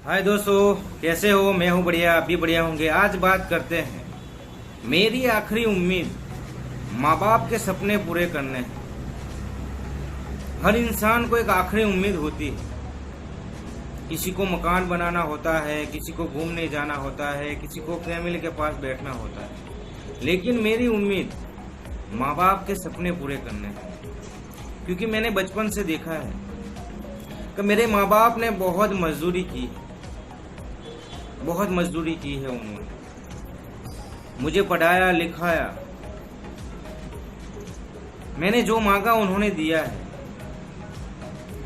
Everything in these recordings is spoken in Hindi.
हाय दोस्तों, कैसे हो? मैं हूँ बढ़िया, आप भी बढ़िया होंगे। आज बात करते हैं मेरी आखिरी उम्मीद, माँ बाप के सपने पूरे करने हैं। हर इंसान को एक आखिरी उम्मीद होती है। किसी को मकान बनाना होता है, किसी को घूमने जाना होता है, किसी को फैमिली के पास बैठना होता है, लेकिन मेरी उम्मीद माँ बाप के सपने पूरे करने हैं। क्योंकि मैंने बचपन से देखा है कि मेरे माँ बाप ने बहुत मजदूरी की है उन्होंने मुझे पढ़ाया लिखाया। मैंने जो मांगा उन्होंने दिया है।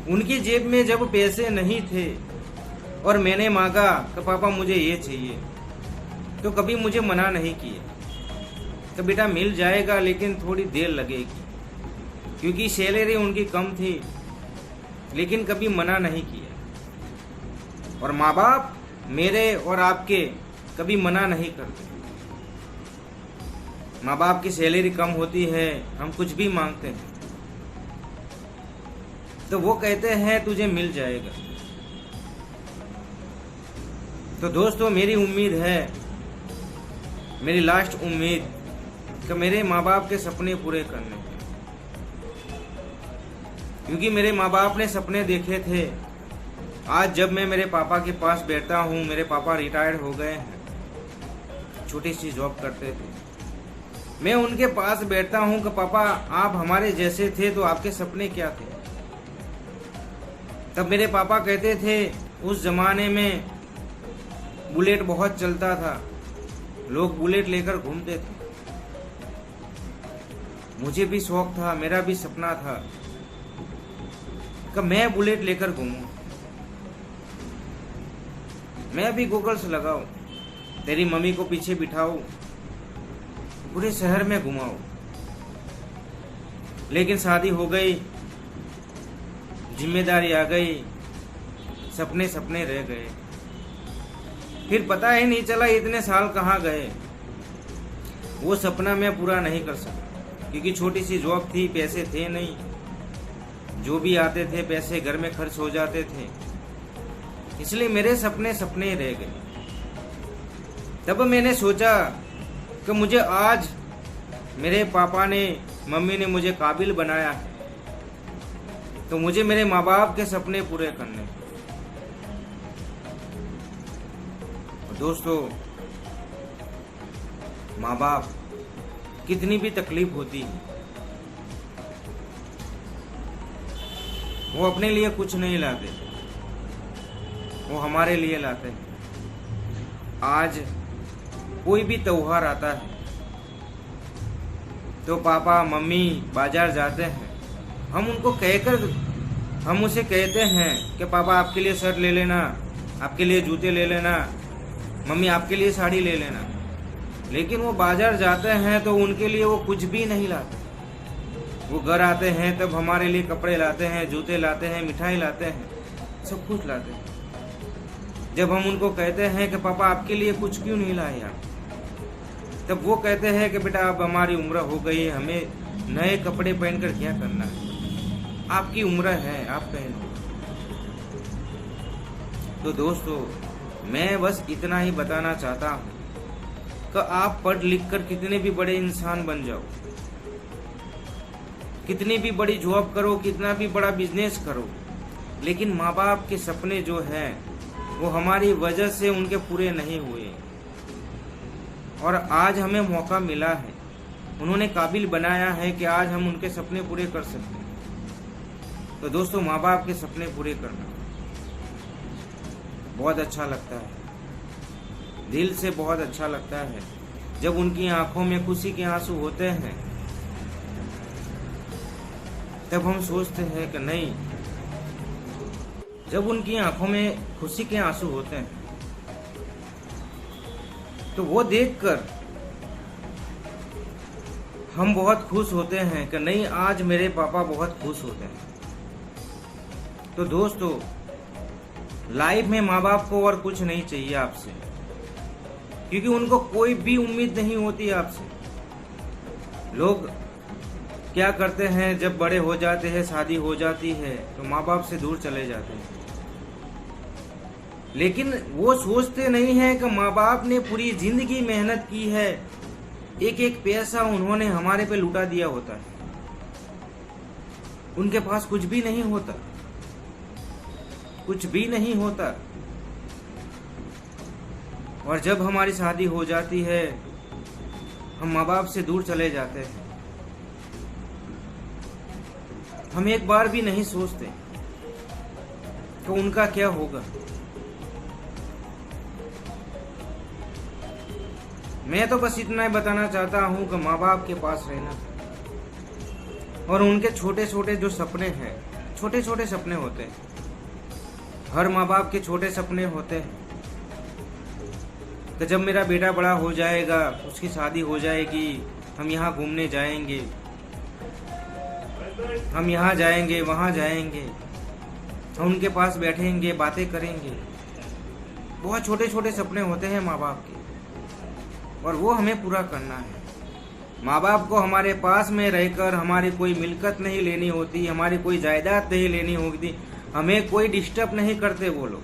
उनकी जेब में जब पैसे नहीं थे और मैंने मांगा कि पापा मुझे ये चाहिए, तो कभी मुझे मना नहीं किया कि बेटा मिल जाएगा लेकिन थोड़ी देर लगेगी। क्योंकि सैलरी उनकी कम थी, लेकिन कभी मना नहीं किया। और माँ बाप मेरे और आपके कभी मना नहीं करते। माँ बाप की सैलरी कम होती है, हम कुछ भी मांगते हैं तो वो कहते हैं तुझे मिल जाएगा। तो दोस्तों, मेरी उम्मीद है, मेरी लास्ट उम्मीद कि मेरे माँ बाप के सपने पूरे करने हैं। क्योंकि मेरे माँ बाप ने सपने देखे थे। आज जब मैं मेरे पापा के पास बैठता हूँ, मेरे पापा रिटायर्ड हो गए हैं, छोटी सी जॉब करते थे। मैं उनके पास बैठता हूँ कि पापा आप हमारे जैसे थे तो आपके सपने क्या थे? तब मेरे पापा कहते थे उस जमाने में बुलेट बहुत चलता था, लोग बुलेट लेकर घूमते थे। मुझे भी शौक था, मेरा भी सपना था कि मैं बुलेट लेकर घूमूं। मैं भी गूगल्स लगाऊं, तेरी मम्मी को पीछे बिठाऊं, पूरे शहर में घुमाऊं। लेकिन शादी हो गई, जिम्मेदारी आ गई, सपने सपने रह गए। फिर पता ही नहीं चला इतने साल कहाँ गए। वो सपना मैं पूरा नहीं कर सका क्योंकि छोटी सी जॉब थी, पैसे थे नहीं। जो भी आते थे पैसे घर में खर्च हो जाते थे, इसलिए मेरे सपने सपने रह गए। तब मैंने सोचा कि मुझे आज मेरे पापा ने, मम्मी ने मुझे काबिल बनाया है, तो मुझे मेरे माँ बाप के सपने पूरे करने। दोस्तों, माँ बाप कितनी भी तकलीफ होती है, वो अपने लिए कुछ नहीं लाते, वो हमारे लिए लाते हैं। आज कोई भी त्योहार आता है तो पापा मम्मी बाजार जाते हैं, हम उसे कहते हैं कि पापा आपके लिए शर्ट ले लेना, आपके लिए जूते ले लेना, मम्मी आपके लिए साड़ी ले लेना। लेकिन वो बाजार जाते हैं तो उनके लिए वो कुछ भी नहीं लाते। वो घर आते हैं तब हमारे लिए कपड़े लाते हैं, जूते लाते हैं, मिठाई लाते हैं, सब कुछ लाते हैं। जब हम उनको कहते हैं कि पापा आपके लिए कुछ क्यों नहीं लाए आप, तब वो कहते हैं कि बेटा अब हमारी उम्र हो गई, हमें नए कपड़े पहनकर क्या करना है, आपकी उम्र है, आप पहनो। तो दोस्तों, मैं बस इतना ही बताना चाहता हूँ कि आप पढ़ लिख कर कितने भी बड़े इंसान बन जाओ, कितनी भी बड़ी जॉब करो, कितना भी बड़ा बिजनेस करो, लेकिन माँ बाप के सपने जो हैं वो हमारी वजह से उनके पूरे नहीं हुए। और आज हमें मौका मिला है, उन्होंने काबिल बनाया है कि आज हम उनके सपने पूरे कर सकते हैं। तो दोस्तों, माँ बाप के सपने पूरे करना बहुत अच्छा लगता है, दिल से बहुत अच्छा लगता है। जब उनकी आंखों में खुशी के आंसू होते हैं तब हम सोचते हैं कि नहीं, जब उनकी आंखों में खुशी के आंसू होते हैं तो वो देखकर हम बहुत खुश होते हैं कि नहीं, आज मेरे पापा बहुत खुश होते हैं। तो दोस्तों, लाइफ में माँ बाप को और कुछ नहीं चाहिए आपसे, क्योंकि उनको कोई भी उम्मीद नहीं होती आपसे। लोग क्या करते हैं, जब बड़े हो जाते हैं, शादी हो जाती है, तो माँ बाप से दूर चले जाते हैं। लेकिन वो सोचते नहीं है कि माँ बाप ने पूरी जिंदगी मेहनत की है, एक एक पैसा उन्होंने हमारे पे लुटा दिया होता है, उनके पास कुछ भी नहीं होता, कुछ भी नहीं होता। और जब हमारी शादी हो जाती है हम माँ बाप से दूर चले जाते हैं। हम एक बार भी नहीं सोचते कि उनका क्या होगा। मैं तो बस इतना ही बताना चाहता हूँ कि माँ बाप के पास रहना और उनके छोटे छोटे जो सपने हैं, छोटे छोटे सपने होते हैं, हर माँ बाप के छोटे सपने होते हैं कि जब मेरा बेटा बड़ा हो जाएगा, उसकी शादी हो जाएगी, हम यहाँ घूमने जाएंगे, हम यहाँ जाएंगे, वहाँ जाएंगे, हम उनके पास बैठेंगे, बातें करेंगे। बहुत छोटे छोटे सपने होते हैं माँ बाप के और वो हमें पूरा करना है। माँ बाप को हमारे पास में रहकर हमारी कोई मिलकत नहीं लेनी होती, हमारी कोई जायदाद नहीं लेनी होती, हमें कोई डिस्टर्ब नहीं करते वो लोग,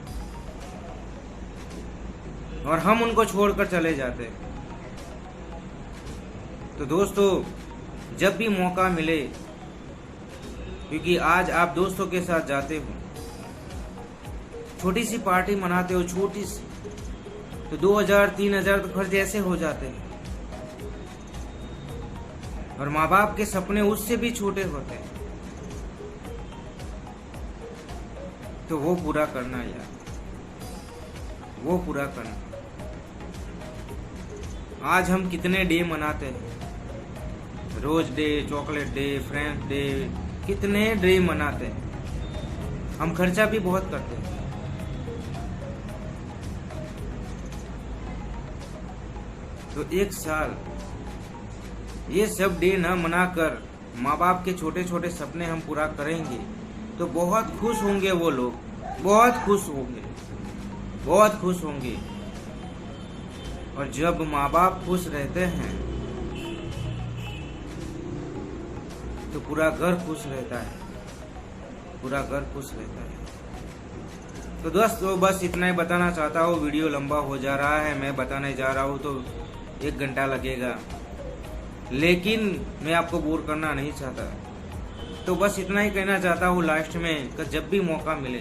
और हम उनको छोड़कर चले जाते। तो दोस्तों, जब भी मौका मिले, क्योंकि आज आप दोस्तों के साथ जाते हो, छोटी सी पार्टी मनाते हो, छोटी सी, तो 2000-3000 तो खर्च ऐसे हो जाते हैं। और माँ बाप के सपने उससे भी छोटे होते हैं, तो वो पूरा करना यार, वो पूरा करना। आज हम कितने डे मनाते हैं, rose day, chocolate day, friends day, कितने डे मनाते हैं। हम खर्चा भी बहुत करते हैं। तो एक साल ये सब डे न मनाकर माँ बाप के छोटे छोटे सपने हम पूरा करेंगे तो बहुत खुश होंगे वो लोग, बहुत खुश होंगे, बहुत खुश होंगे। और जब माँ बाप खुश रहते हैं तो पूरा घर खुश रहता है, पूरा घर खुश रहता है। तो दोस्तों, बस इतना ही बताना चाहता हूँ। वीडियो लंबा हो जा रहा है, मैं बताने जा रहा हूँ तो 1 घंटा लगेगा, लेकिन मैं आपको बोर करना नहीं चाहता। तो बस इतना ही कहना चाहता हूँ लास्ट में कि जब भी मौका मिले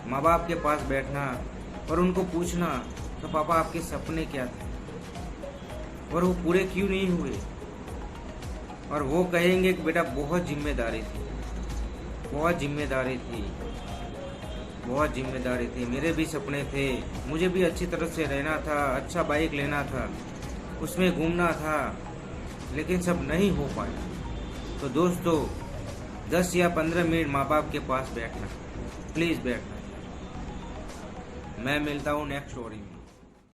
माँ बाप के पास बैठना और उनको पूछना तो पापा आपके सपने क्या थे और वो पूरे क्यों नहीं हुए। और वो कहेंगे कि बेटा बहुत जिम्मेदारी थी, बहुत जिम्मेदारी थी, बहुत जिम्मेदारी थी, मेरे भी सपने थे, मुझे भी अच्छी तरह से रहना था, अच्छा बाइक लेना था, उसमें घूमना था, लेकिन सब नहीं हो पाया। तो दोस्तों, 10 या 15 मिनट माँ बाप के पास बैठना, प्लीज़ बैठना। मैं मिलता हूँ नेक्स्ट स्टोरी में।